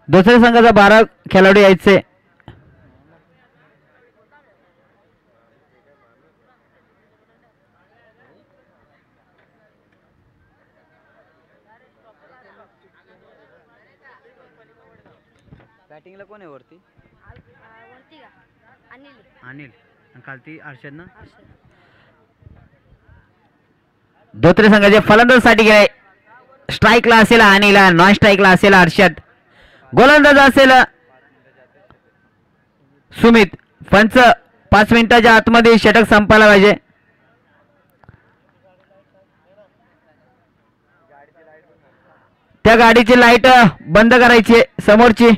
दुसऱ्या संघाचा 12 खेळाडू यायचे. बॅटिंगला कोण आहे वरती? अनिल खालती अर्षद ना. दुसऱ्या संघाचे फलंदाजसाठी गेले. स्ट्राईकला असेल अनिल, नॉन स्ट्राईकला असेल अर्षद, गोलंदाज असेल सुमित. पंच 5 मिनिटाच्या आतमध्ये षटक संपायला पाहिजे. त्या गाडीची लाईट बंद करायची समोरची.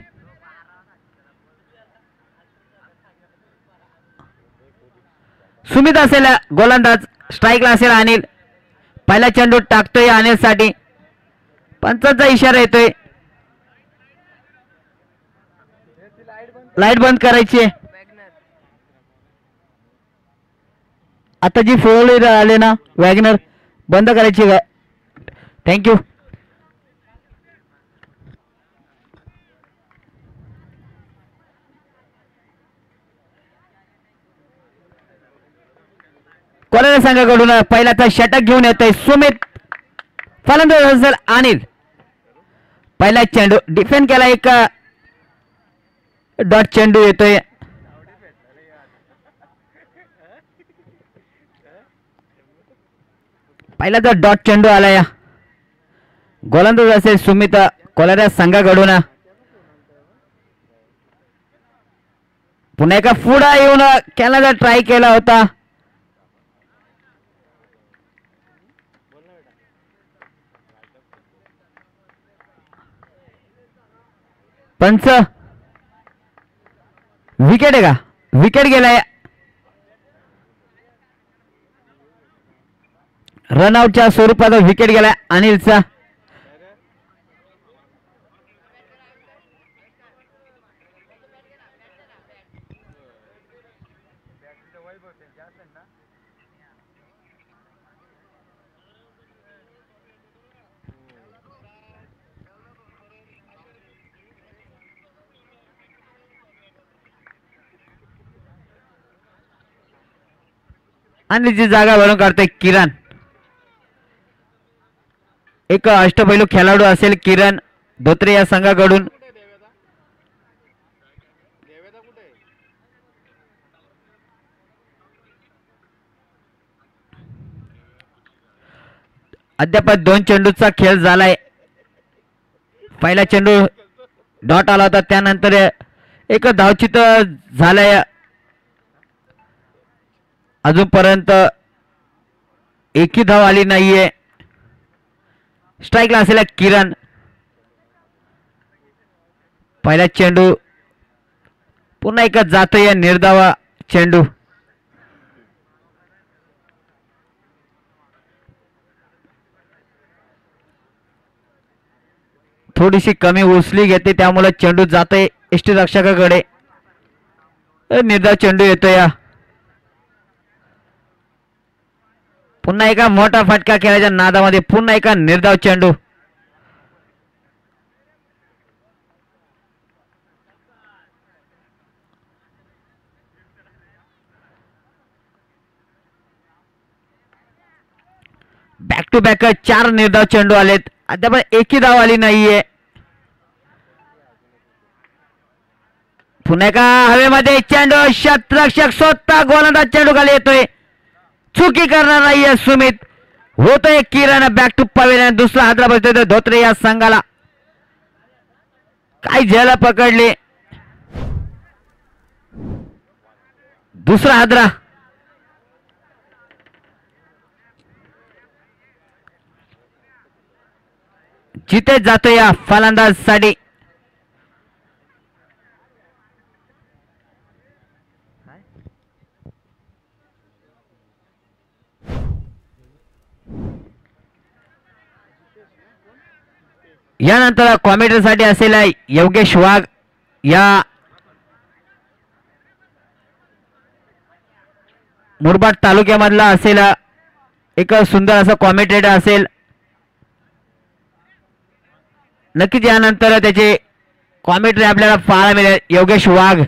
सुमित असेल गोलंदाज, स्ट्राईकला असेल अनिल. पहिला चेंडू टाकतोय अनिल साठी. पंचांचा इशारा येतोय, लाईट बंद करायची. आता जी फोर आले ना वॅगनर, बंद करायची. थँक्यू. कोणाला संघाकडून पहिल्याचा षटक घेऊन येतोय सुमित. फलंदाज असेल अनिल. पहिला चेंडू डिफेंड केला, एक डॉट चेंडू येतोय. पहिल्याचा डॉट चेंडू आलाय. गोलंदाज असेल सुमित कोलारा संघाकडून. पुन्हा एका पुढे येऊन खेळण्याचा ट्राय केला होता. पंच विकेट आहे का? विकेट गेलाय. रनआउटच्या स्वरूपात विकेट गेलाय अनिलचा. अनिलची जागा भरून काढतोय किरण. एक अष्टपैलू खेळाडू असेल किरण धोत्रे या संघाकडून. अद्याप 2 चेंडूचा खेळ झालाय. पहिला चेंडू डॉट आला होता, त्यानंतर एक धावचित झालंय. अजूनपर्यंत एकही धाव आली नाहीये. स्ट्राईकला असेल किरण. पहिला चेंडू पुन्हा एकच जातोय निर्धावा चेंडू. थोडीशी कमी उचली घेते, त्यामुळे चेंडू जातोय एष्टी रक्षकाकडे. निर्धाव चेंडू येतोय. पुन्हा एका मोठा फटका खेळायच्या नादामध्ये पुन्हा एका निर्धाव चेंडू. बॅक टू बॅक 4 निर्धाव चेंडू आलेत. अद्याप एकही धाव आली नाहीये. पुन्हा एका हवेमध्ये चेंडू, षटरक्षक स्वतः गोलंदाज चेंडू खाली येतोय. चुकी करणार नाहीये सुमित. होतोय किरण. Back to pavilion. दुसरा हादरा बसतोय धोत्रे या संघाला. काय झेला पकडली. दुसरा हादरा. जिथे जातोय या फलंदाज साठी. यानंतर कॉमेंट्रीसाठी असेल योगेश वाघ. या मुरबाड तालुक्यामधला असेल एक सुंदर असं कॉमेंटेटर असेल, नक्कीच यानंतर त्याचे कॉमेंट्री आपल्याला पाहायला मिळेल. योगेश वाघ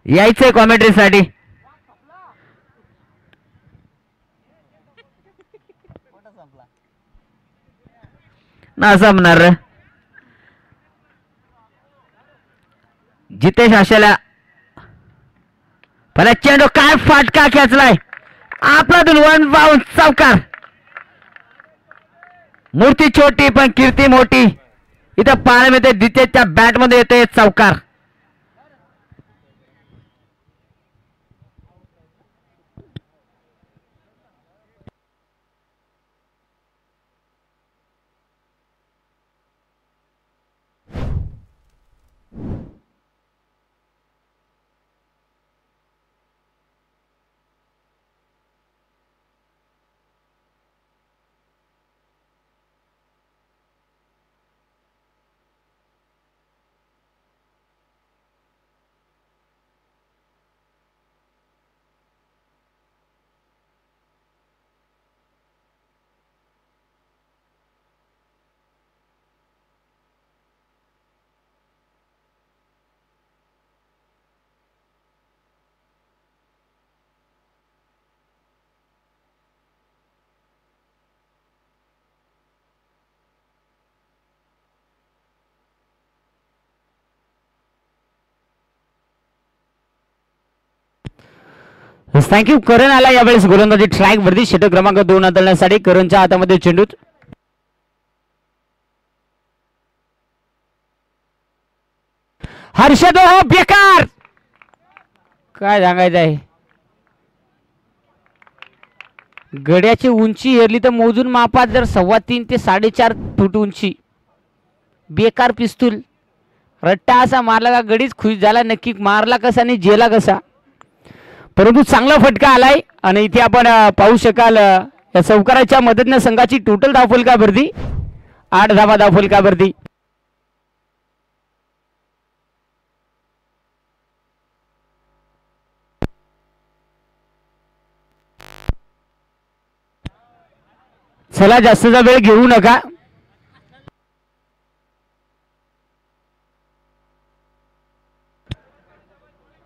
यायचंय कॉमेंट्रीसाठी. ना संपणार जितेश आशाला पण चेंडू काय फाटका खेचलाय आपला वन बाउंस. चौकार. मूर्ती छोटी पण कीर्ती मोठी. इथं पाहायला मिळते जितेशच्या बॅट मध्ये येते चौकार. थँक्यू. करण आला यावेळेस गोलंदाजी ट्रॅक वरती. षटक क्रमांक 2 हाताळण्यासाठी करणच्या हातामध्ये चेंडू. हर्षद हो बेकार. काय सांगायचं आहे. गड्याची उंची हेरली तर मोजून मापात जर 3.25 ते 4.5 फूट उंची. बेकार पिस्तूल. रट्टा असा मारला का गडीच खुश झाला. नक्की मारला कसा आणि जेला कसा. परंतु चांगला फटका आलाय आणि इथे आपण पाहू शकाल या चौकाराच्या मदतीने संघाची टोटल धावफलकावरती 8 धावा धावफलकावरती. चला जास्तचा वेळ घेऊ नका.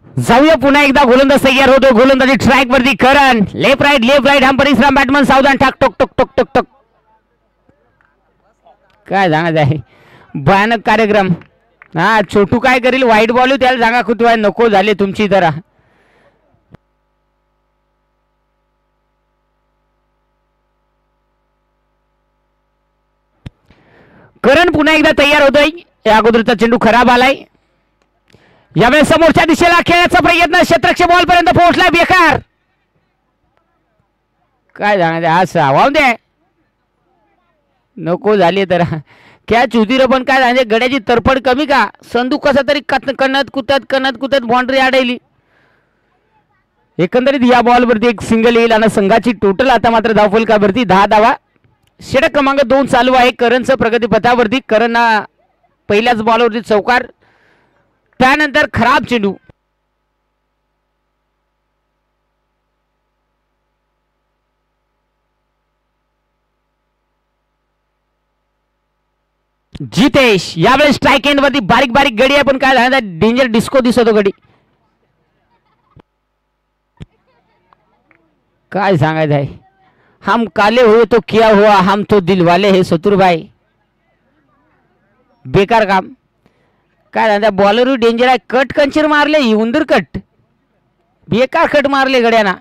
जाऊया पुन्हा एकदा. गोलंदाज तयार होतो. गोलंदाजी ट्रॅक वरती करण. लेफ्ट राईट हा परिश्रम बॅटमन सावधान. ठाक टोक टोक टोक टोक टोक. काय सांगायचं आहे. भयानक कार्यक्रम. हा छोटू काय करील. वाईट बॉल त्याला सांगा कुतवाय नको झाले तुमची जरा. करण पुन्हा एकदा तयार होतोय. या अगोदरचा चेंडू खराब आलाय. यावेळेस समोरच्या दिशेला खेळण्याचा प्रयत्न. क्षेत्ररक्षक बॉल पर्यंत पोहोचलाय. बेकार. काय सांगायचं. हा वाहून दे नको झाली तर कॅच होती रे. पण काय सांगायचं गड्याची तरफड कमी का. संदू कसा तरी कणत कुतत बाउंड्री अडवली. एकंदरीत या बॉल वरती एक सिंगल येईल आणि संघाची टोटल आता मात्र धावफलकावरती 10 धावा. षटक क्रमांक 2 चालू आहे. करणचं प्रगतीपथावरती. करण पहिल्याच बॉलवरती चौकार. त्यानंतर खराब चेंडू. जितेश यावेळेस स्ट्राइक एंड वरती बारीक बारीक गडी आहे. पण काय झालं डेंजर डिस्को दिसतो गडी. काय सांगायचं आहे. हम काले हुए तो किया हुआ हम तो दिल वाले हे सतुरभाई. बेकार काम. काय झालं बॉलर डेंजर आहे. कट कंचर मारले. उंदर कट. बेकार कट मारले गड्याना.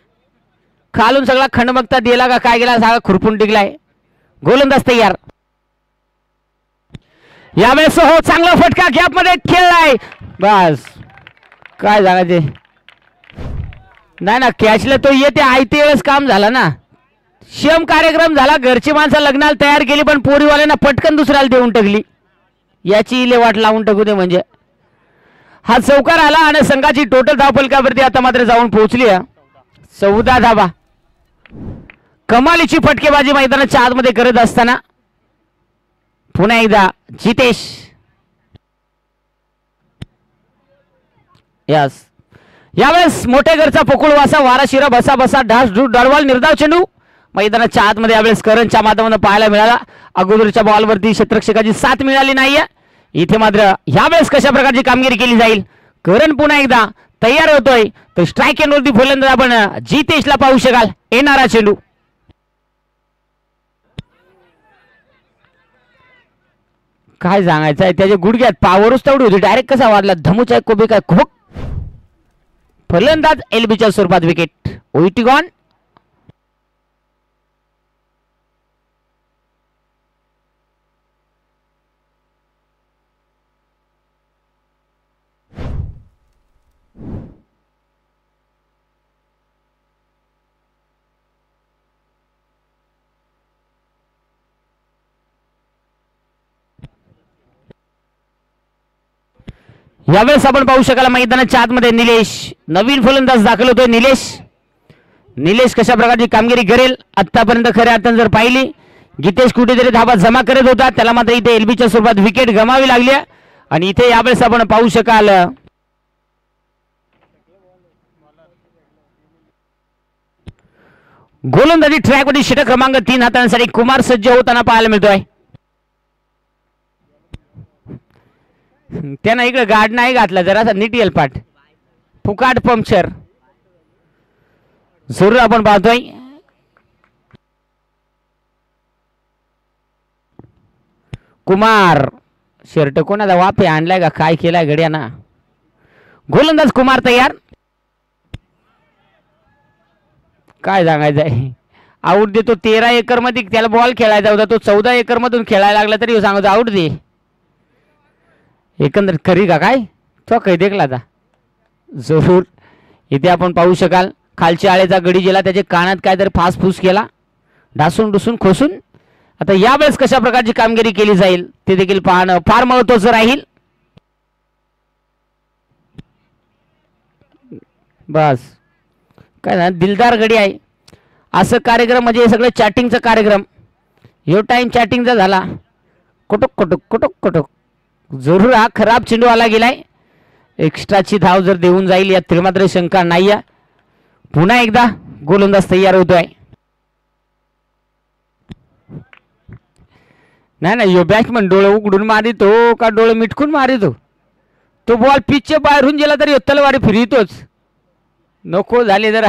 खालून सगळा खंडमगता दिला का काय गेला सगळा खुरपून टिकलाय. गोलंदाज तयार. यावेळेस हो चांगला फटका गॅप मध्ये खेळलाय. बस काय सांगायचे. नाही ना कॅचला तो येते आयते वेळेस काम झाला ना. शेम कार्यक्रम झाला. घरची माणसं लग्नाला तयार केली पण पोरीवाल्यांना पटकन दुसऱ्याला देऊन टाकली. याची इले वाट लावून टाकू दे म्हणजे. हा चौकार आला आणि संघाची टोटल धावफलकावरती आता मात्र जाऊन पोहोचली 14 धावा. कमालीची फटकेबाजी मैदानाच्या आतमध्ये करत असताना पुन्हा एकदा जितेश. यस यावेळेस मोठे घरचा पकुळ वासा वारा शिरा बसा बसा ढास डूट डळवाल निर्धाव चेंडू मैदानाच्या आतमध्ये यावेळेस करणच्या माध्यमातून पाहायला मिळाला. अगोदरच्या बॉलवरती क्षेत्ररक्षकाची साथ मिळाली नाहीये. इथे मात्र यावेळेस कशा प्रकारची कामगिरी केली जाईल. करण पुन्हा एकदा तयार होतोय. तर स्ट्राईक एंडवरती फलंदाज आपण जितेशला पाहू शकाल. येणारा चेंडू काय सांगायचं आहे. त्याच्या गुडघ्यात पावरच तेवढी होती. डायरेक्ट कसा वाढला धमुचा कोबी काय खूप. फलंदाज एलबीच्या स्वरूपात विकेट. OET gone. यावेळेस आपण पाहू शकाल मैदानाच्या आतमध्ये निलेश नवीन फलंदाज दाखल होतोय. निलेश कशा प्रकारची कामगिरी करेल आतापर्यंत खऱ्या अर्थाने जर पाहिली. गीतेश कुठेतरी धाबा जमा करत होता. त्याला मात्र इथे एलबीच्या स्वरूपात विकेट गमावी लागली. आणि इथे यावेळेस आपण पाहू शकाल गोलंदाजी ट्रॅकवरती षटक क्रमांक 3 हाताळण्यासाठी कुमार सज्ज होताना पाहायला मिळतोय. त्यानं इकडे गाड नाही घातला. जरासा नीट येल पाठ फुकाट पंक्चर जरूर आपण पाहतोय. कुमार शर्ट कोणाचा वापे आणलाय का काय केलाय गड्याना. गोलंदाज कुमार तयार. काय सांगायचंय. आऊट देतो 13 एकर मध्ये. त्याला बॉल खेळायचा होता. तो 14 एकर मधून खेळायला लागला तरी सांगतो आऊट दे. एकंदरीत खरी का काय तो काही देखला आता जरूर. इथे आपण पाहू शकाल खालच्या आळेचा गडी गेला. त्याच्या कानात काहीतरी फासफूस केला. ढासून डुसून खोसून. आता यावेळेस कशा प्रकारची कामगिरी केली जाईल ते देखील पाहणं फार महत्त्वाचं राहील. बस काय ना दिलदार गडी आहे. असं कार्यक्रम म्हणजे सगळं चॅटिंगचा कार्यक्रम. यो टाइम चॅटिंगचा झाला. कुटुक कुटुक कुटुक कुटुक. जरूर हा खराब चेंडू आला गेलाय. एक्स्ट्राची धाव जर देऊन जाईल यात मात्र शंका नाही आहे. पुन्हा एकदा गोलंदाज तयार होतोय. नाही यो बॅट्समन डोळे उघडून मारितो का डोळे मिटकून मारितो. तो बॉल पिचच्या बाहेरून गेला तरी तलवारी फिरतोच. नको झाले जरा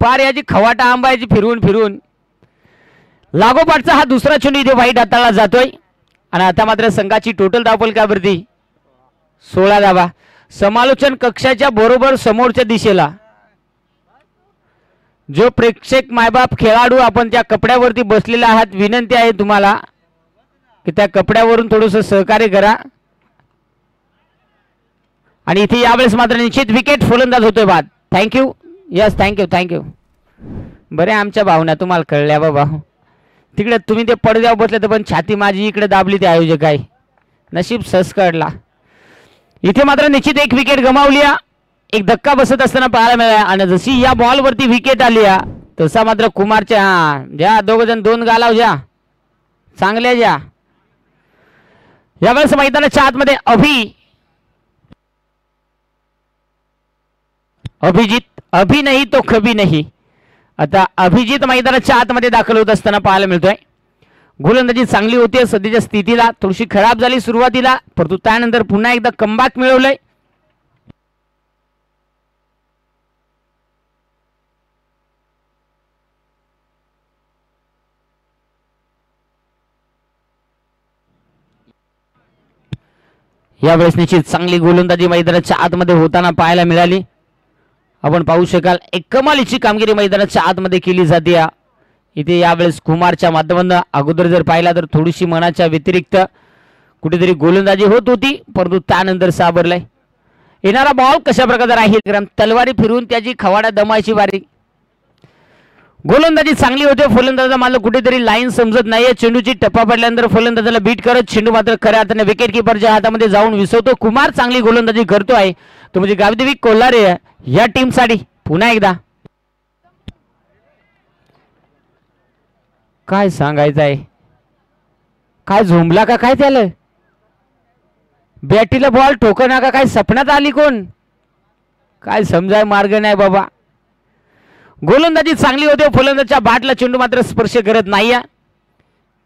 पार याची खवाटा आंबायची फिरवून फिरवून. लागोपाठचा हा दुसरा चेंडू इथे वाईट हाताळला जातोय. आणि आता मात्र संघाची टोटल धावफलकावरती 16 धावा. समालोचन कक्षाच्या बरोबर समोरच्या दिशेला जो प्रेक्षक मायबाप खेळाडू आपण त्या कपड्यावरती बसलेला आहात. विनंती आहे तुम्हाला की त्या कपड्यावरून थोडंसं सहकार्य करा. आणि इथे यावेळेस मात्र निश्चित विकेट फलंदाज होतोय बाद. थँक्यू. Yes thank you. बरे आमच्या भावना तुम्हाला कळल्या बाबा. तिकडे तुम्ही ते पडद्यावर बसले तर पण छाती माझी इकडे दाबली ते आयोजक आहे. नशीब सस काढला. इथे मात्र निश्चित एक विकेट गमावली. एक धक्का बसत असताना पाहायला मिळाला. आणि जशी या बॉलवरती विकेट आली तसा मात्र कुमारच्या ज्या दोघ जण दोन गालाव ज्या चांगल्या ज्या. यावेळेस मैदानाच्या आतमध्ये अभिजित अभि नाही तो कभी नाही. आता अभिजित मैदानाच्या आतमध्ये दाखल होत असताना पाहायला मिळतोय. गोलंदाजी चांगली होती सध्याच्या स्थितीला. थोडीशी खराब झाली सुरुवातीला परंतु त्यानंतर पुन्हा एकदा कमबॅक मिळवलंय. यावेळेस निश्चित चांगली गोलंदाजी मैदानाच्या आतमध्ये होताना पाहायला मिळाली. आपण पाहू शकाल एक कमालीची कामगिरी मैदानाच्या आतमध्ये केली जाते. इथे यावेळेस कुमारच्या माध्यमातून अगोदर जर पाहिला तर थोडीशी मनाच्या व्यतिरिक्त कुठेतरी गोलंदाजी होत होती परंतु त्यानंतर सावरलाय. येणारा बॉल कशा प्रकारे राहील. तलवारी फिरवून त्याची खवाडा दमायची वारी. गोलंदाजी चांगली होते. फलंदाजाला मात्र कुठेतरी लाईन समजत नाहीये. चेंडूची टप्पा पडल्यानंतर फलंदाजाला बीट करत चेंडू मात्र खऱ्या अर्थाने विकेट किपरच्या हातामध्ये जाऊन विसवतो. कुमार चांगली गोलंदाजी करतोय. तो म्हणजे गावदेवी कोल्हारे या टीम साठी पुन्हा एकदा काय सांगायचं आहे. काय झोंबला का काय त्याला. बॅटीला बॉल ठोकना का काय सपनात आली कोण काय समजाय मार्ग नाही बाबा. गोलंदाजी चांगली होते, फलंदाजच्या बॅटला चेंडू मात्र स्पर्श करत नाही.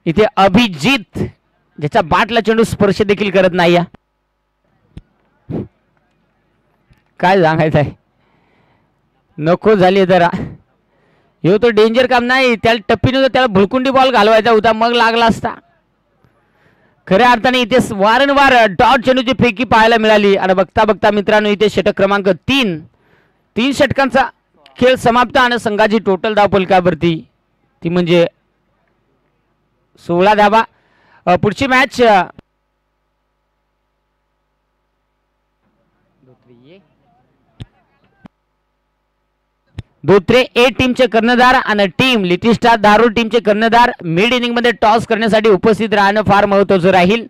इथे अभिजित ज्याच्या बॅटला चेंडू स्पर्श देखील करत नाही. काय सांगायचं आहे, नको झाली जरा. हे तो डेंजर काम नाही, त्याला टप्पीने त्याला भुलकुंडी बॉल घालवायचा होता, मग लागला असता. खऱ्या अर्थाने इथे वारंवार डॉट चेंडूची फेकी पाहायला मिळाली. आणि बघता बघता मित्रांनो इथे षटक क्रमांक 3 षटकांचा खेळ समाप्त. आणि संघाची टोटल धावफलकावरती ती म्हणजे 16 धावा. पुढची मॅच धोत्रे ए टीमचे कर्णधार आणि टीम लिटिल स्टार धारूर टीमचे कर्णधार मिड इनिंग मध्ये टॉस करण्यासाठी उपस्थित राहणं फार महत्त्वाचं राहील.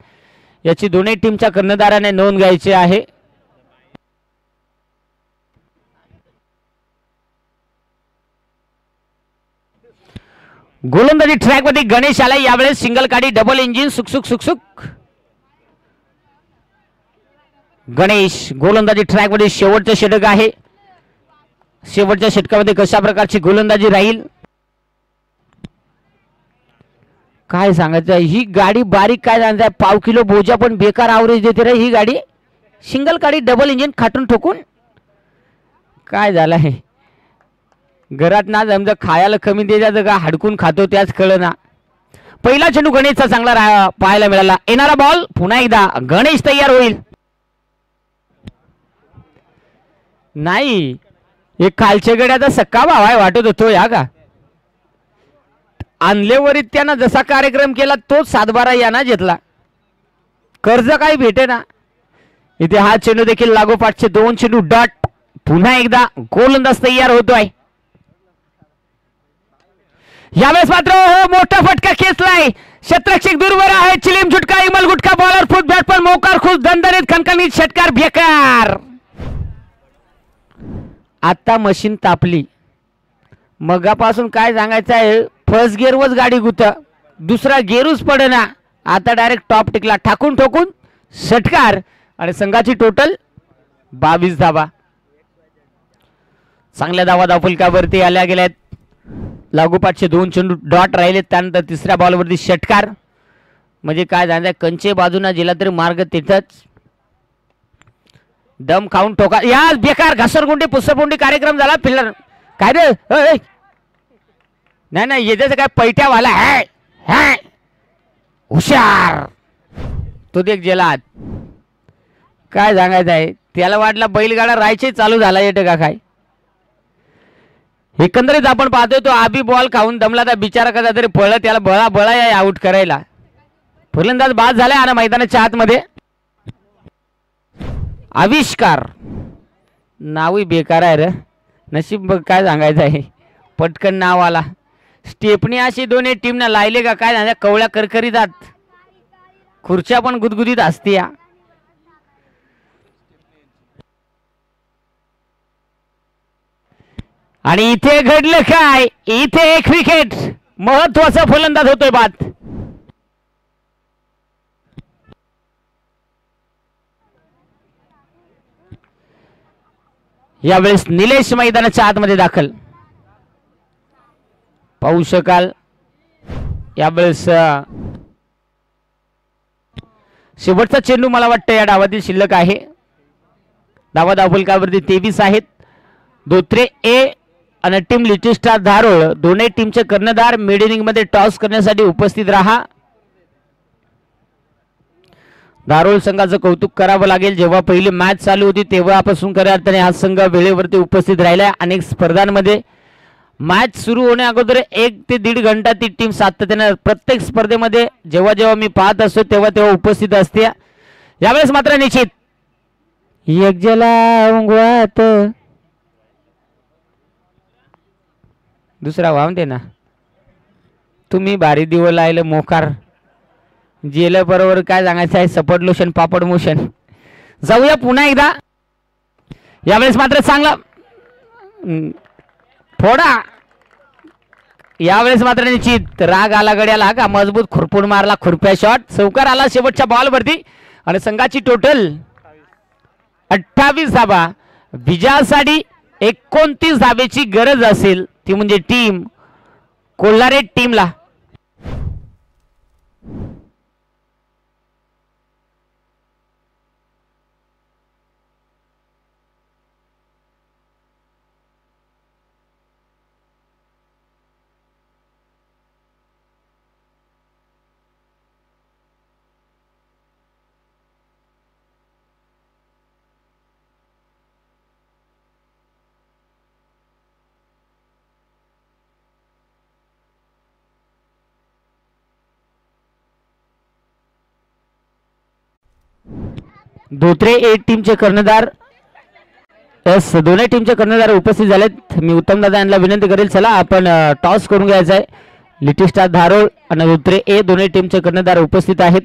याची दोन्ही टीमच्या कर्णधाराने नोंद घ्यायची आहे. गोलंदाजी ट्रॅक मध्ये गणेश आला. यावेळेस सिंगल काढी डबल इंजिन सुकसुक सुकसुक. गणेश गोलंदाजी ट्रॅक मध्ये शेवटचं षटक आहे. शेवटच्या षटकामध्ये कशा प्रकारची गोलंदाजी राहील काय सांगायचं. ही गाडी बारीक काय सांगताय, पाव किलो बोजा पण बेकार आवरेज देते रे ही गाडी. सिंगल काढी डबल इंजिन खाटून ठोकून काय झालं आहे. घरात ना समजा खायला कमी द्यायचं का हडकून खातो त्याच कळ ना. पहिला चेंडू गणेशचा चांगला पाहायला मिळाला. येणारा बॉल पुन्हा एकदा गणेश तयार होईल. नाही एक खालच्या गड्याचा सक्का भाव आहे वाटत होतो या का. आणलेवरीत त्यानं जसा कार्यक्रम केला तोच 7-12 याना घेतला. कर्ज काही भेटे ना. इथे हा चेंडू देखील लागोपाठचे 2 चेंडू डॉट. पुन्हा एकदा गोलंदाज तयार होतोय. यावेळेस मात्र मोठा फटका खेचलाय. शतरक्षक दूरवर आहे. चिलीम झुटका इमल गुटका बॉलर फुट बॅट पण मोकार खुश दणदणीत खणखणीत षटकार बेकार. आता मशीन तापली. मगापासून काय सांगायचं आहे, फर्स्ट गिअरवरच गाडी गुत, दुसरा गिअरच पडेना. आता डायरेक्ट टॉप टिकला ठाकून ठोकून षटकार. आणि संघाची टोटल 22 धावा. चांगल्या धावा धावफलकावरती आल्या गेल्यात. लागोपाठचे 2 चेंडू डॉट राहिले. त्यानंतर तिसऱ्या बॉलवरती षटकार. म्हणजे काय सांगायचं, कंचे बाजूना जिला तरी मार्ग तिथंच. दम खाऊन ठोका. या बेकार घसरगुंडी पुसरगुंडी कार्यक्रम झाला. फिल्डर काय रे नाही नाही येत्याचं काय पैट्यावाला आहे हुशार. तो देख जेलात काय सांगायचं आहे. त्याला वाटला बैलगाडा राहायचे चालू झाला येतं का काय. एकंदरीत आपण पाहतोय तो आबी बॉल खाऊन दमला. तर बिचारा कसा तरी पळला, त्याला बळा बळा या आउट करायला. फलंदाज बाद झालाय. आणि मैदानाच्या आतमध्ये आविष्कार नावही बेकार आहे रे. नशीब काय सांगायचं आहे, पटकन नाव आला. स्टेपनी अशी दोन्ही टीमना लायले का काय सांगा. कवळ्या करकरीतात, खुर्च्या पण गुदगुदीत असते. आणि इथे घडलं काय, इथे एक विकेट महत्वाचा फलंदाज होतोय बाद. यावेळेस निलेश मैदानाच्या आतमध्ये दाखल. पाहू शकाल यावेळेस शेवटचा चेंडू मला वाटतं या डावातील शिल्लक आहे. धावा धावफलकावरती 23 आहेत. धोत्रे ए आणि टीम लिटिल स्टार धारोळ दोन्ही टीमचे कर्णधार मिड इनिंग मध्ये टॉस करण्यासाठी उपस्थित राहा. धारोळ संघाचं कौतुक करावं लागेल. जेव्हा पहिली मॅच चालू होती तेव्हापासून खऱ्या अर्थाने हा संघ वेळेवरती उपस्थित राहिला. अनेक स्पर्धांमध्ये मॅच सुरू होण्या अगोदर 1 ते 1.5 घंटा ती टीम सातत्याने प्रत्येक स्पर्धेमध्ये जेव्हा जेव्हा मी पाहत असतो तेव्हा तेव्हा उपस्थित असते. यावेळेस मात्र निश्चित एक जला उंगवात दुसरा वाहून दे ना. तुम्ही भारी दिवं लायलं मोकार जेल बरोबर काय सांगायचं आहे. सपड लोशन पापड मोशन. जाऊया पुन्हा एकदा. यावेळेस मात्र चांगला फोडा. यावेळेस मात्र निश्चित राग आला गड्याला का मजबूत खुरपून मारला. खुरप्या शॉट चौकार आला शेवटच्या बॉलवरती. आणि संघाची टोटल 28 धावा. विजयासाठी 29 धावेची गरज असेल ती म्हणजे टीम कोल्हारे टीमला. धोत्रे ए टीमचे कर्णधार यस दोन्ही टीमचे कर्णधार उपस्थित झालेत. मी उत्तम दादा यांना विनंती करेल चला आपण टॉस करून घ्यायचा आहे. लिटिल स्टार धारोळ आणि धोत्रे ए दोन्ही टीमचे कर्णधार उपस्थित आहेत.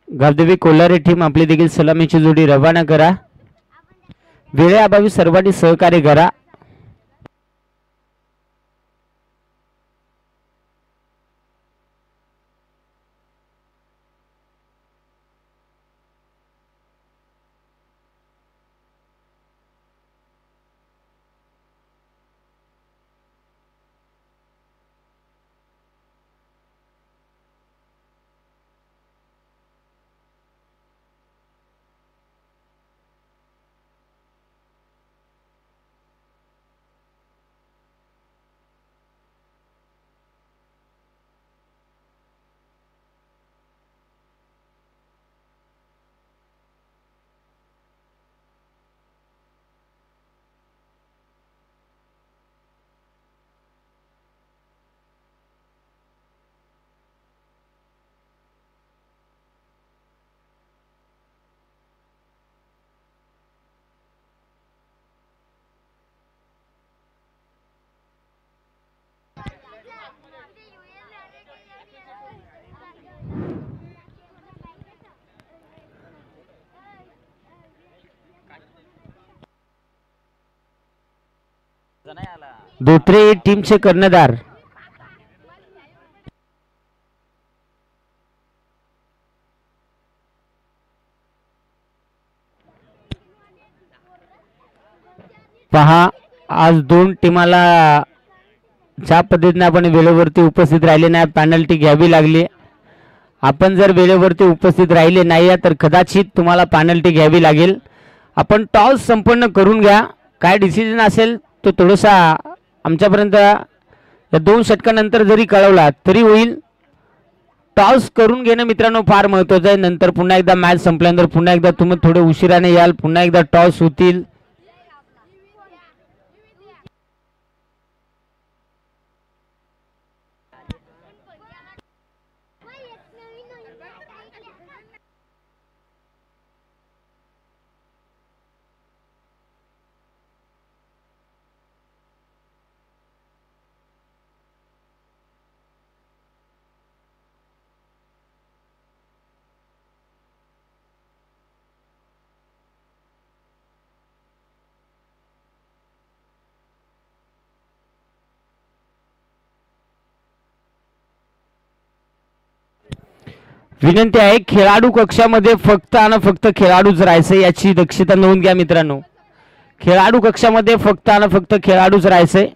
गावदेवी कोल्हारे टीम आपली देखील सलामीची जोडी रवाना करा. वेळेअभावी सर्वांनी सहकार्य करा. धोत्रे टीमचे कर्णधार पहा आज दोन टीमाला ज्या पद्धतीने आपण वेळेवरती उपस्थित राहिले नाही पेनल्टी घ्यावी लागली. आपण जर वेळेवरती उपस्थित राहिले नाही तर कदाचित तुम्हाला पेनल्टी घ्यावी लागेल. आपण टॉस संपन्न करून घ्या. काय डिसिजन असेल तो थोडासा आमच्यापर्यंत या 2 षटकानंतर जरी कळवला तरी होईल. टॉस करून घेणं मित्रांनो फार महत्त्वाचं आहे. नंतर पुन्हा एकदा मॅच संपल्यानंतर पुन्हा एकदा तुम्ही थोडे उशिराने याल, पुन्हा एकदा टॉस होतील. विनंती आहे खेळाडू कक्षामध्ये फक्त आणि फक्त खेळाडूच राहायचं याची दक्षता नोंद घ्या मित्रांनो. खेळाडू कक्षामध्ये फक्त आणि फक्त खेळाडूच राहायचंय.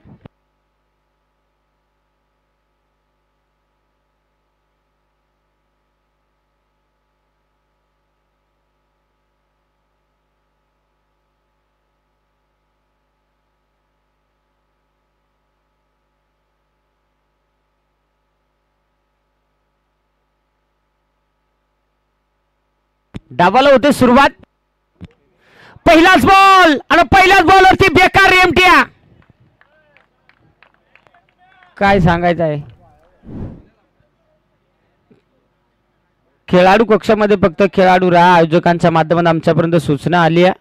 डावाला होते सुरुवात. पहिलाच बॉल आणि पहिल्याच बॉलवरती बेकार रेमट्या. काय सांगायचं आहे. खेळाडू कक्षामध्ये फक्त खेळाडू राहा. आयोजकांच्या माध्यमातून आमच्यापर्यंत सूचना आली आहे.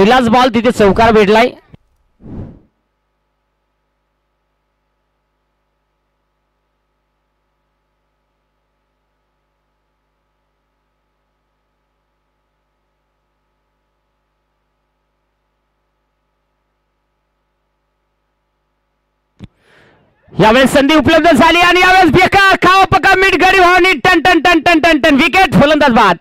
पहिलाच बॉल तिथे चौकार भेटलाय. यावेळेस संधी उपलब्ध झाली आणि यावेळेस बेका खावा पका मीठ गडी भावनी टन टन टन टन टन टन विकेट. फलंदाज बाद.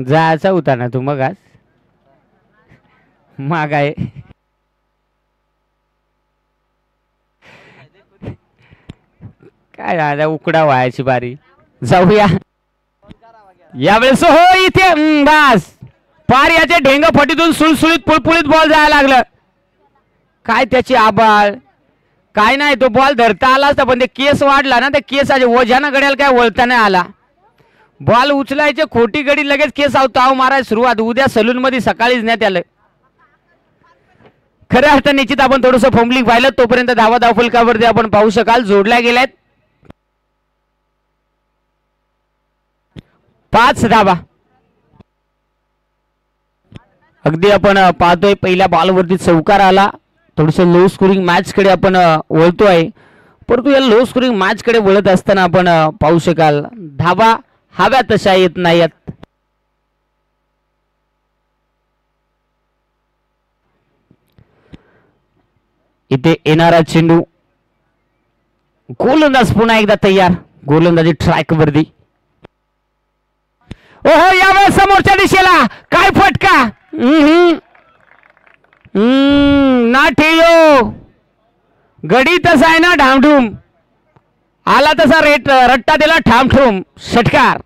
जायचा होता ना तू मग आज माग आहे. काय झालं उकडा व्हायची बारी. जाऊया यावेळेस. हो इथे बस पार याचे ढेंग फटीतून सुळसुळीत पुळपुळीत बॉल जायला लागलं. काय त्याची आबाळ काय नाही. तो बॉल धरता आला असता पण ते केस वाढला ना. त्या केसाच्या ओझ्यानं गड्याला काय वळता नाही आला. बॉल उचलायचे खोटी गडी लगेच केस ताव मारायला सुरुवात. उद्या सलून मध्ये सकाळीच नाही त्याला. खऱ्या अर्थाने निश्चित आपण थोडस फॉर्मलिंग पाहिलं. तोपर्यंत धावा धावफलकावरती आपण पाहू शकाल जोडल्या गेल्यात 5 धावा. अगदी आपण पाहतोय पहिल्या बॉलवरती चौकार आला. थोडस लो स्कोरिंग मॅच कडे आपण वळतोय. परंतु या लो स्कोरिंग मॅच कडे वळत असताना आपण पाहू शकाल धावा हव्या तशा येत नाहीत. इथे येणारा चेंडू गोलंदाज पुन्हा एकदा तयार. गोलंदाजी ट्रॅक वरती. ओहो यावेळेस समोरच्या दिशेला काय फटका. ना ठेयो गडी तसा आहे ना ढामढूम आला तसा रट्टा दिला ठामठूम. षटकार.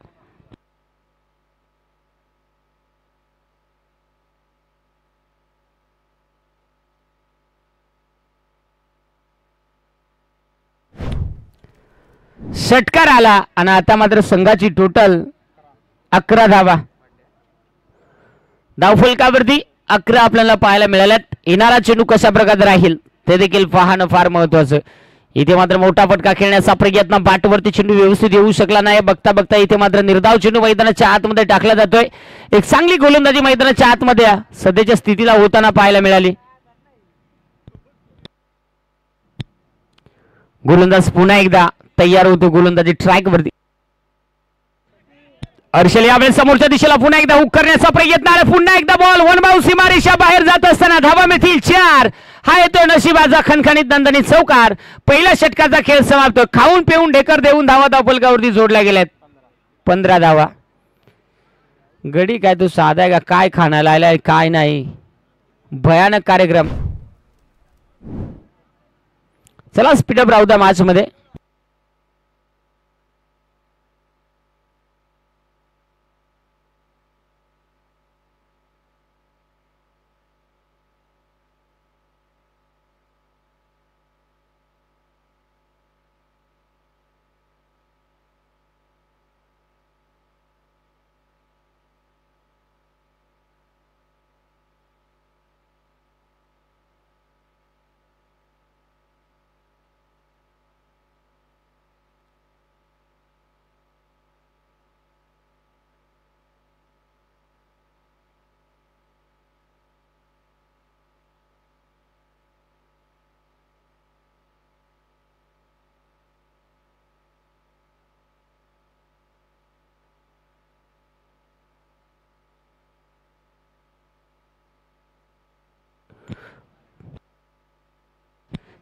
षटकार आला आणि आता मात्र संघाची टोटल 11 धावा. धावफलकावरती 11 आपल्याला पाहायला मिळाल्यात. येणारा चेंडू कशा प्रकारे राहील ते देखील पाहणं फार महत्वाचं. इथे मात्र मोठा फटका खेळण्याचा प्रयत्न. बॅटवरती चेंडू व्यवस्थित येऊ शकला नाही. बघता बघता इथे मात्र निर्धाव चेंडू मैदानाच्या आतमध्ये टाकला जातोय. एक चांगली गोलंदाजी मैदानाच्या आतमध्ये सध्याच्या स्थितीला होताना पाहायला मिळाली. गोलंदाज पुन्हा एकदा तयार होतो गोलंदाजी ट्रॅक वरती. हर्षल यावेळेस समोरच्या दिशेला पुन्हा एकदा हुक करण्याचा प्रयत्न आला. पुन्हा एकदा बॉल वन बाउंड सीमारेषा बाहेर जात असताना धावा मिळतील 4. हा येतो नशिबाचा खणखणीत दणदणीत चौकार. पहिल्या षटकाचा खेळ समाप्त. खाऊन पिऊन ढेकर देऊन धावा धावफलकावरती जोडल्या गेल्यात 15 धावा. गडी काय तू साधा आहे का काय खाण्याला आलाय काय नाही. भयानक कार्यक्रम. चला स्पीडअप राहू द्या मॅच मध्ये.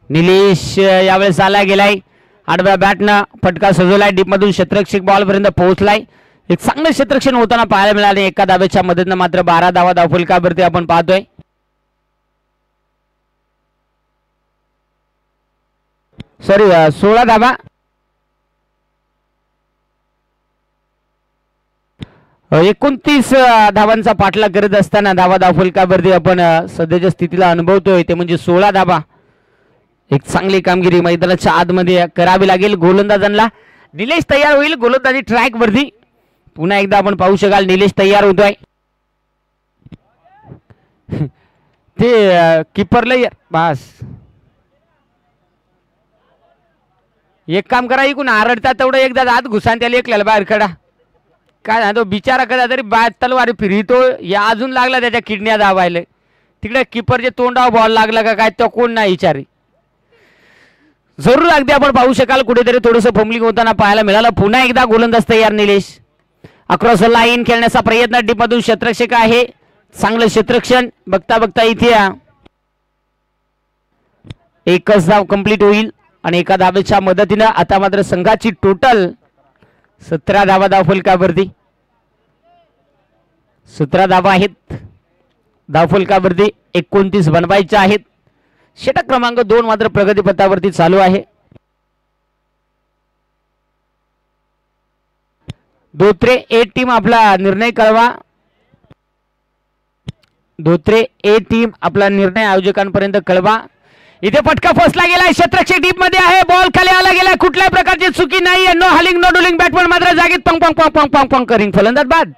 निलेश यावेळेस आला गेलाय. आडव्या बॅटनं फटका सजवलाय. डीप मधून शतरक्षक बॉल पर्यंत पोहोचलाय. एक चांगलं क्षेत्ररक्षण होताना पाहायला मिळाले. एका धाब्याच्या मदतीने मात्र 12 धावा धावफलकावरती आपण पाहतोय. सॉरी 16 धावा. अ, 29 धावांचा पाठलाग करत असताना धावा धावफलकावरती आपण सध्याच्या स्थितीला अनुभवतोय ते म्हणजे 16 धावा. एक चांगली कामगिरी मैदानाच्या आतमध्ये करावी लागेल. गोलंदाजांना निलेश तयार होईल गोलंदाजी ट्रॅक वरती. पुन्हा एकदा आपण पाहू शकाल निलेश तयार होतोय. ते किपरला बस एक काम करा इकून आरडता तेवढं एकदा आत घुसान त्याला एकल्याला बाहेर खडा. काय ना तो बिचारा कदा तरी तलवारी फिरतो या अजून लागला त्याच्या किडन्या दाबायला. तिकडे किपरच्या तोंडावर बॉल लागला का काय तो कोण नाही विचारी. जरूर अगदी आपण पाहू शकाल कुठेतरी थोडंसं फंबलिंग होताना पाहायला मिळालं. पुन्हा एकदा गोलंदाज तयार निलेश. अक्रॉस लाईन खेळण्याचा प्रयत्न डीपमधून क्षेत्ररक्षक आहे. चांगलं क्षेत्ररक्षण बघता बघता इथे एकच धाव कंप्लीट होईल आणि एका धावेच्या मदतीने आता मात्र संघाची टोटल 17 धावा धावफलकावरती. 17 धावा आहेत धावफलकावरती. 29 बनवायच्या आहेत. षटक क्रमांक 2 मात्र प्रगतीपथावरती चालू आहे. धोत्रे ए टीम आपला निर्णय कळवा. धोत्रे ए टीम आपला निर्णय आयोजकांपर्यंत कळवा. इथे फटका फसला गेलाय. क्षेत्ररक्षक डीप मध्ये आहे. बॉल खाली आला गेला. कुठल्याही प्रकारची चुकी नाही. नो हलिंग नो डुलिंग. बॅटमन मात्र जागेत पंग पंग पंग पंग पंग पंग करिंग. फलंदाज बाद.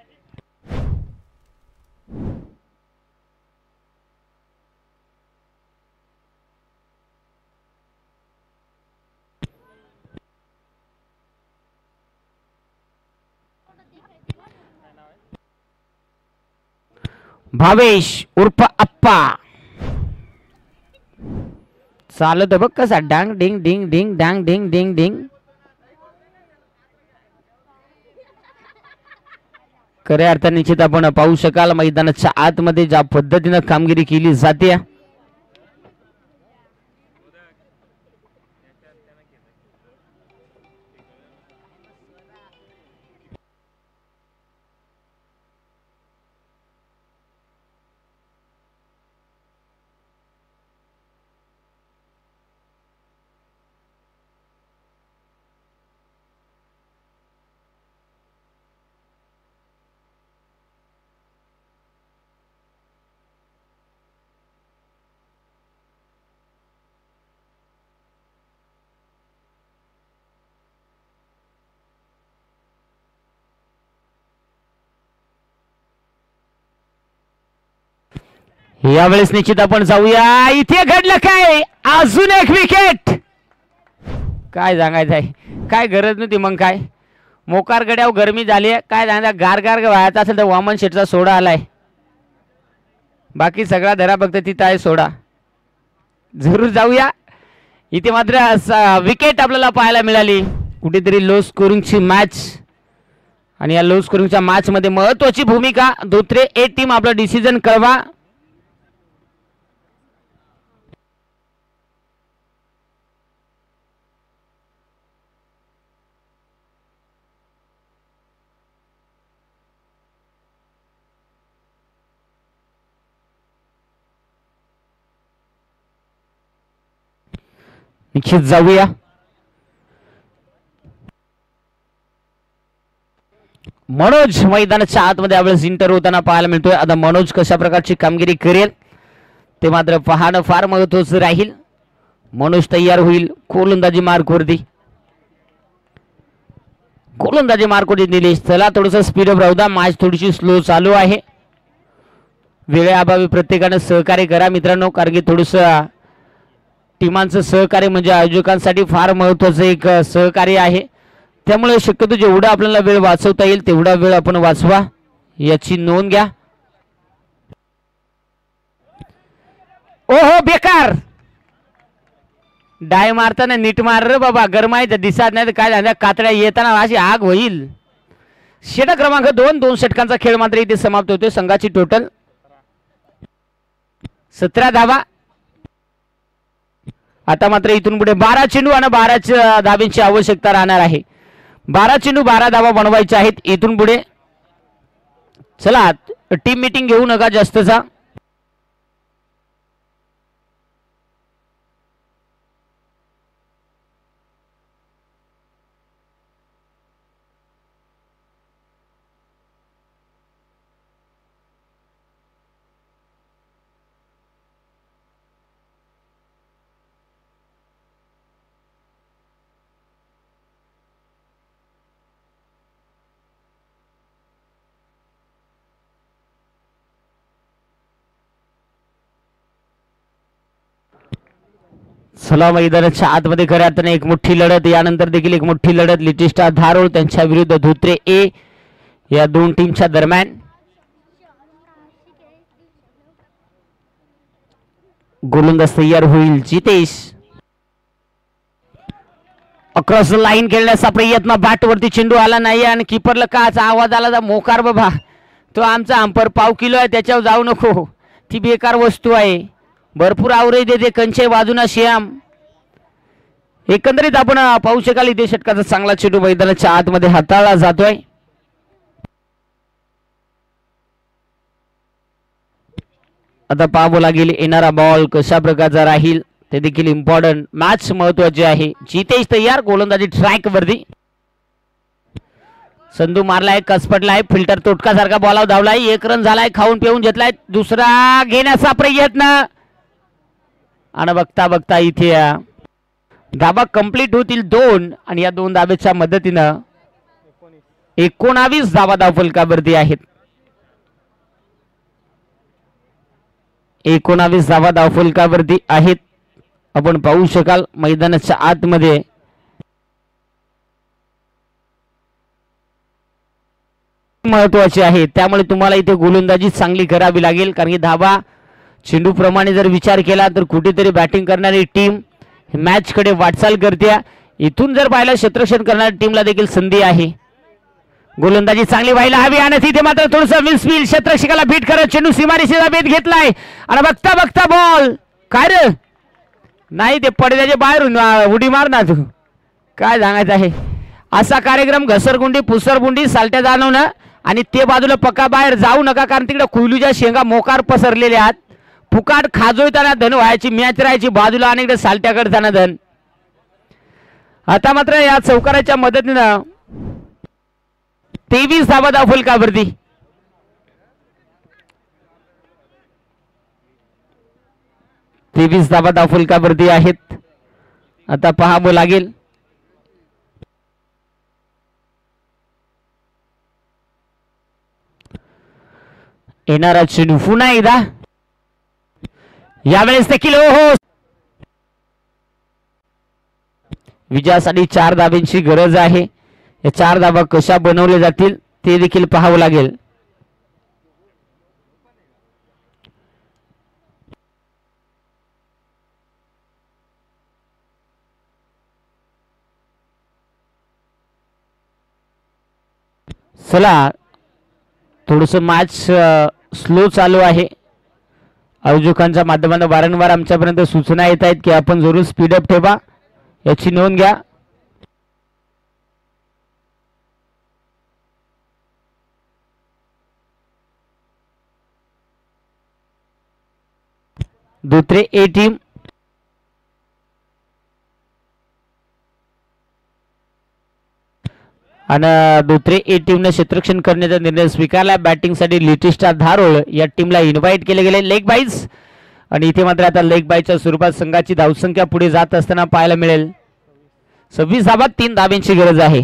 भावेश उर्फ अप्पा चालत बघ कसा डांग डिंग डिंग डिंग डांग डिंग डिंग डिंग. खऱ्या अर्थाने निश्चित आपण पाहू शकाल मैदानाच्या आतमध्ये ज्या पद्धतीने कामगिरी केली जाते. यावेळेस निश्चित आपण जाऊया. इथे घडलं काय. अजून एक विकेट. काय सांगायचं आहे. काय गरज नव्हती मग काय. मोकार गड्यावर गरमी झाली. काय सांगायचं गार गार व्हायचा असेल तर वामन शेठचा सोडा आलाय. बाकी सगळा धरा फक्त तिथं आहे सोडा. जरूर जाऊया. इथे मात्र विकेट आपल्याला पाहायला मिळाली. कुठेतरी लो स्कोरिंगची मॅच आणि या लो स्कोरिंगच्या मॅच मध्ये महत्वाची भूमिका. धोत्रे ए टीम आपला डिसिजन कळवा. निश्चित जाऊया. मनोज मैदानाच्या आतमध्ये यावेळेस इंटर होताना पाहायला मिळतोय. आता मनोज कशा प्रकारची कामगिरी करेल ते मात्र पाहणं फार महत्वाचं राहील. मनोज तयार होईल गोलंदाजी मार्कवरती. गोलंदाजी मार्कवरती निलेश. चला थोडंसं स्पीडअप राहू द्या. मॅच थोडीशी स्लो चालू आहे. वेळेअभावी प्रत्येकानं सहकार्य करा मित्रांनो. कारण की थोडंसं टीमांचं सहकार्य म्हणजे आयोजकांसाठी फार महत्वाचं एक सहकार्य आहे. त्यामुळे शक्यतो जेवढा आपल्याला वेळ वाचवता येईल तेवढा वेळ आपण वाचवा याची नोंद घ्या. ओहो बेकार. डाय मारताना नीट मार रे बाबा. गरमायचं दिसत नाही तर काय झालं. कातड्या येताना अशी आग होईल. षटक क्रमांक 2. 2 षटकांचा खेळ मात्र इथे समाप्त होतोय. संघाची टोटल 17 धावा. आता मात्र इथून पुढे 12 चेंडू आणि 12 धाब्यांची आवश्यकता राहणार आहे. 12 चेंडू 12 धावा बनवायच्या आहेत इथून पुढे. चला टीम मीटिंग घेऊ नका जास्तचा. चला मैदानाच्या आतमध्ये खऱ्या अर्थाने एक मोठी लढत. यानंतर देखील एक मोठी लढत लिटिल स्टार धारोळ त्यांच्या विरुद्ध धोत्रे ए या दोन टीमच्या दरम्यान. गोलंदाज तयार होईल जितेश. अक्रॉस लाईन खेळण्याचा प्रयत्न, बॅट वरती चेंडू आला नाही आणि किपरला काचा आवाज आला. मोकार बाबा, तो आमचा अंपर पाव किलो आहे, त्याच्यावर जाऊ नको, ती बेकार वस्तू आहे. भरपूर आवरेज देते कंचे बाजूना श्याम. एकंदरीत आपण पाहू शकाल इथे षटकाचा चांगला चेंडू मैदानाच्या आतमध्ये हाताळला जातोय. आता पाहावं लागेल येणारा बॉल कशा प्रकारचा राहील, ते देखील इम्पॉर्टंट. मॅच महत्वाची आहे. जितेश तयार, गोलंदाजी ट्रॅक वरती. संधू मारलाय, कसपटलाय, फिल्टर तोटकासारखा बॉलावर धावलाय, 1 रन झालाय, खाऊन पिऊन घेतलाय, दुसरा घेण्याचा प्रयत्न आणि बघता बघता इथे धाबा कंप्लीट होतील 2 आणि या 2 धाब्याच्या मदतीनं 19 धाबा धावफलकावरती आहेत. 19 धाबा धावफलकावरती आहेत. आपण पाहू शकाल मैदानाच्या आतमध्ये महत्वाचे आहे, त्यामुळे तुम्हाला इथे गोलंदाजी चांगली करावी लागेल. कारण की धाबा चेंडू प्रमाणे जर विचार केला तर कुठेतरी बॅटिंग करणारी टीम मॅच कडे वाटचाल करते. इथून जर पाहिलं क्षेत्ररक्षण करणाऱ्या टीमला देखील संधी आहे. गोलंदाजी चांगली व्हायला हवी आणि तिथे मात्र थोडंसं मिसफील, क्षेत्ररक्षकाला बीट करत चेंडू सीमारेषेचा भेद घेतलाय आणि बघता बघता बॉल. काय रे, नाही ते पडद्याच्या बाहेरून उडी मारणार, तू काय सांगायचं आहे. असा कार्यक्रम घसरगुंडी पुसरगुंडी सालट्या जाणवणं आणि ते बाजूला पक्का बाहेर जाऊ नका, कारण तिकडे कुयलूच्या शेंगा मोकार पसरलेल्या आहेत. फुकाट खाजोयताना धन व्हायची मॅच राहायची बाजूला आणि इकडे सालट्या करताना धन. आता मात्र या चौकाराच्या मदतीनं 23 धाबा धावफलकावरती. 23 धाबा धावफलकावरती आहेत. आता पाहावं लागेल येणारा चेंडू पुन्हा एकदा. यावेळेस देखील हो विजयासाठी 4 धाब्यांची गरज आहे. या 4 धाबा कशा बनवल्या जातील ते देखील पाहावं लागेल. चला थोडस मॅच स्लो चालू आहे. आयोजकांच्या माध्यमातून वारंवार आमच्यापर्यंत सूचना येत आहेत की आपण जरूर स्पीडअप ठेवा, याची नोंद घ्या. धोत्रे ए टीम आणि धोत्रे ए टीमने क्षेत्ररक्षण करण्याचा निर्णय स्वीकारला. बॅटिंगसाठी लिटिल स्टार धारोळ या टीमला इन्व्हाइट केले गेले. लेग बाईज आणि इथे मात्र आता लेग बाईच्या स्वरूपात संघाची धावसंख्या पुढे जात असताना पाहायला मिळेल. 26 धाबात 3 धाब्यांची गरज आहे.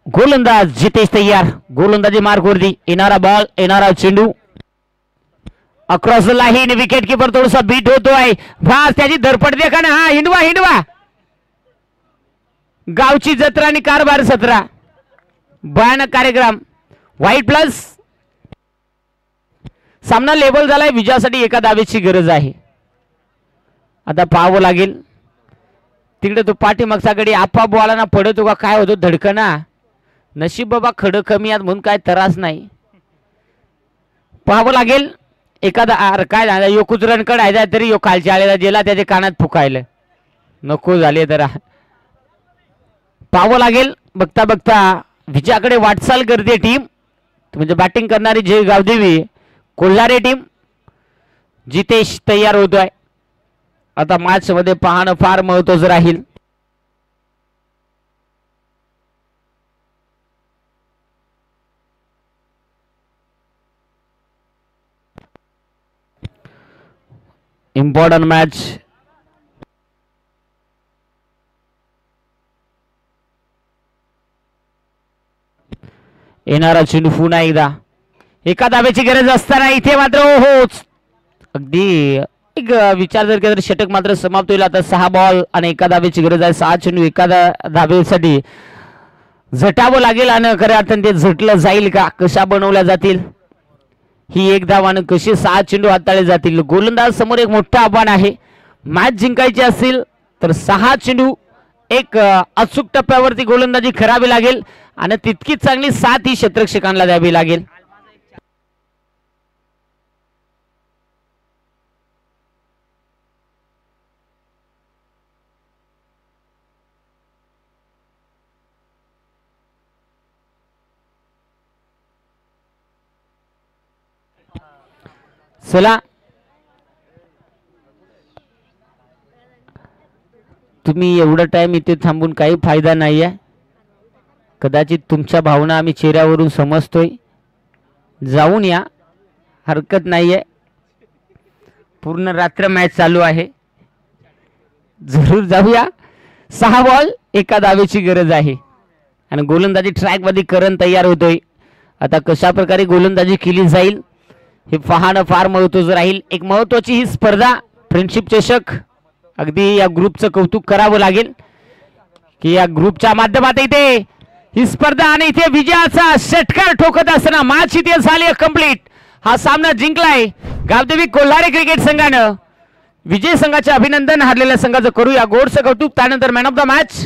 गोलंदाज जितेश तयार, गोलंदाजी मार्कवरती. येणारा बॉल, येणारा चेंडू अक्रॉस लाईन, विकेट कीपर थोडासा बीट होतोय. फास्ट त्याची धरपड देखा ना. हा हिंडवा हिंडवा, गावची जत्रा आणि कारभार सत्रा, भयानक कार्यक्रम. व्हाईट प्लस सामना लेबल झालाय. विजयासाठी 1 धावेची गरज आहे. आता पाहावं लागेल तिकडे तो पाठीमागचा गडी आपा बॉलांना पडतो का काय होतो धडकना. नशीब बाबा खडं कमी आहेत म्हणून काय त्रास नाही. पाहावं लागेल एखादा काय झालं यो कुजरण कडायचा तरी यो खालच्या आलेला गेला त्याच्या कानात फुकायला नको झाले तर पाहावं लागेल. बघता बघता विजयाकडे वाटचाल करते टीम म्हणजे बॅटिंग करणारी जय गावदेवी कोल्हारे टीम. जितेश तयार होतोय. आता मॅच मध्ये पाहणं फार महत्त्वाचं राहील. Important match. येणारा चेंडू पुन्हा एकदा एका धाब्याची गरज असताना इथे मात्र होच अगदी एक विचार जर केला तर षटक मात्र समाप्त होईल. आता 6 बॉल आणि एका धाब्याची गरज आहे. 6 चेंडू एका धाब्यासाठी झटावं लागेल आणि खऱ्या अर्थाने ते झटलं जाईल का कशा बनवल्या जातील ही एक धाव आणि कशी 6 चेंडू हाताळले जातील. गोलंदाज समोर एक मोठं आव्हान आहे. मॅच जिंकायची असेल तर 6 चेंडू एक अचूक टप्प्यावरती गोलंदाजी करावी लागेल आणि तितकीच चांगली साथ ही क्षेत्ररक्षकांना द्यावी लागेल. चला तुम्ही एवढा टाइम इथे थांबून काही फायदा नाही आहे. कदाचित तुमच्या भावना आम्ही चेहऱ्यावरून समजतोय. जाऊन या हरकत नाही आहे. पूर्ण रात्र मॅच चालू आहे. जरूर जाऊया. 6 बॉल एका धावेची गरज आहे आणि गोलंदाजी ट्रॅक मध्ये करण तयार होतोय. आता कशा प्रकारे गोलंदाजी केली जाईल हे पाहणं फार महत्त्वाचं राहील. एक महत्त्वाची ही स्पर्धा फ्रेंडशिप चषक अगदी या ग्रुपचं कौतुक करावं लागेल की या ग्रुपच्या माध्यमातून इथे ही स्पर्धा आणि इथे विजयाचा षटकार ठोकत असताना मॅच इथे झाली कंप्लीट. हा सामना जिंकलाय गावदेवी कोल्हारे क्रिकेट संघानं. विजय संघाचे अभिनंदन. हारलेल्या संघाचं करूया गोडचं कौतुक. त्यानंतर man of the match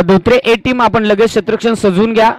Dhotre A team आपण लगेच क्षेत्ररक्षण सजवून घ्या.